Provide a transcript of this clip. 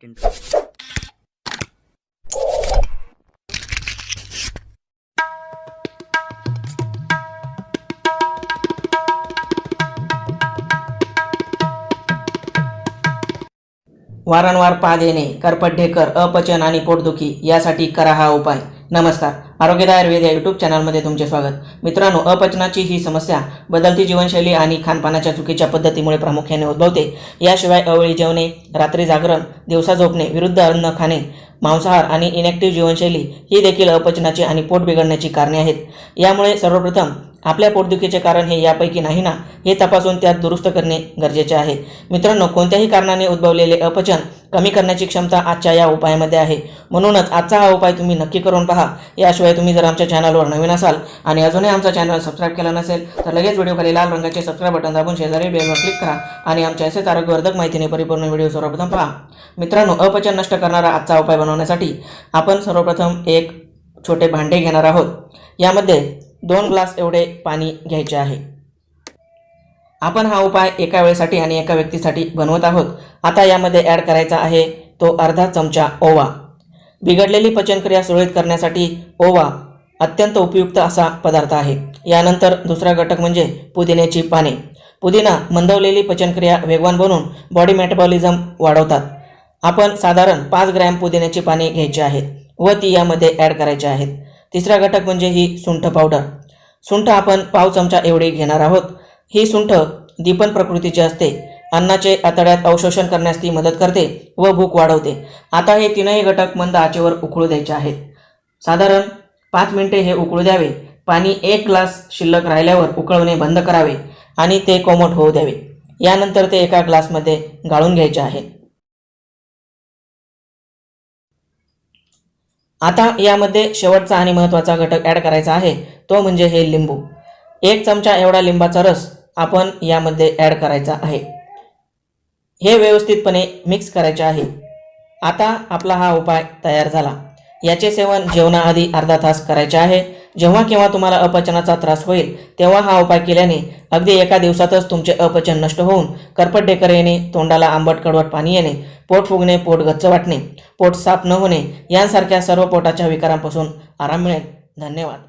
Intro. वारंवार पाद येणे, करपट ढेकर, अपचन आणि पोटदुखी यासाठी करा हा उपाय। नमस्कार, आरोग्यदायी आयुर्वेद या यूट्यूब चॅनलमध्ये तुमचे स्वागत। मित्रांनो, अपचनाची ही समस्या बदलती जीवनशैली आणि खानपानाच्या चुकीच्या पद्धतीमुळे प्रामुख्याने उद्भवते। याशिवाय अवेळी जेवणे, रात्री जागरण, दिवसा झोपणे, विरुद्ध अन्न खाणे, मांसाहार आणि इनॅक्टिव्ह जीवनशैली ही देखील अपचनाची आणि पोट बिघडण्याची कारणे आहेत। यामुळे सर्वप्रथम आपल्या पोटदुखीचे कारण हे यापैकी नाही ना, हे तपासून त्यात दुरुस्त करणे गरजेचे आहे। मित्रांनो, कोणत्याही कारणाने उद्भवलेले अपचन कमी करण्याची क्षमता आजच्या या उपायामध्ये आहे। म्हणूनच आजचा हा उपाय तुम्ही नक्की करून पहा। याशिवाय तुम्ही जर आमच्या चॅनलवर नवीन असाल आणि अजूनही आमचा चॅनल सबस्क्राईब केला नसेल तर लगेच व्हिडिओखाली लाल रंगाचे सबस्क्राईब बटन दाबून शेजारी बेलवर क्लिक करा आणि आमच्या असेच आरोग्यवर्धक माहितीने परिपूर्ण व्हिडिओ सर्वप्रथम पहा। मित्रांनो, अपचन नष्ट करणारा आजचा उपाय बनवण्यासाठी आपण सर्वप्रथम एक छोटे भांडे घेणार आहोत। यामध्ये 2 ग्लास एवढे पाणी घ्यायचे आहे। आपण हा उपाय एका वेळेसाठी आणि एका व्यक्तीसाठी बनवत आहोत। आता यामध्ये ॲड करायचा आहे तो अर्धा चमचा ओवा। बिघडलेली पचनक्रिया सुरळीत करण्यासाठी ओवा अत्यंत उपयुक्त असा पदार्थ आहे। यानंतर दुसरा घटक म्हणजे पुदिन्याची पाने। पुदिना मंदवलेली पचनक्रिया वेगवान बनवून बॉडी मेटाबॉलिझम वाढवतात। आपण साधारण 5 ग्रॅम पुदिन्याची पाने घ्यायची आहेत व ती यामध्ये ॲड करायची आहेत। तिसरा घटक म्हणजे ही सुंठ पावडर। सुंठ आपण पाव चमचा एवढी घेणार आहोत। ही सुंठ दीपन प्रकृतीची असते। अन्नाचे आतड्यात अवशोषण करण्यास ती मदत करते व भूक वाढवते। आता हे तीनही घटक मंद आचेवर उकळू द्यायचे आहेत। साधारण 5 मिनिटे हे उकळू द्यावे। पाणी 1 ग्लास शिल्लक राहिल्यावर उकळवणे बंद करावे आणि ते कोमट होऊ द्यावे। यानंतर ते एका ग्लासमध्ये गाळून घ्यायचे आहे। आता यामध्ये शेवटचा आणि महत्त्वाचा घटक ॲड करायचा आहे तो म्हणजे हे लिंबू। 1 चमचा एवढा लिंबाचा रस आपण यामध्ये ॲड करायचा आहे। हे व्यवस्थितपणे मिक्स करायचे आहे। आता आपला हा उपाय तयार झाला। याचे सेवन जेवणाआधी अर्धा तास करायचे आहे। जेव्हा केव्हा तुम्हाला अपचनाचा त्रास होईल तेव्हा हा उपाय केल्याने अगदी एका दिवसातच तुमचे अपचन नष्ट होऊन करपट ढेकर येणे, तोंडाला आंबट कडवट पाणी येणे, पोट फुगणे, पोट गच्च वाटणे, पोट साफ न होणे यांसारख्या सर्व पोटाच्या विकारांपासून आराम मिळेल। धन्यवाद।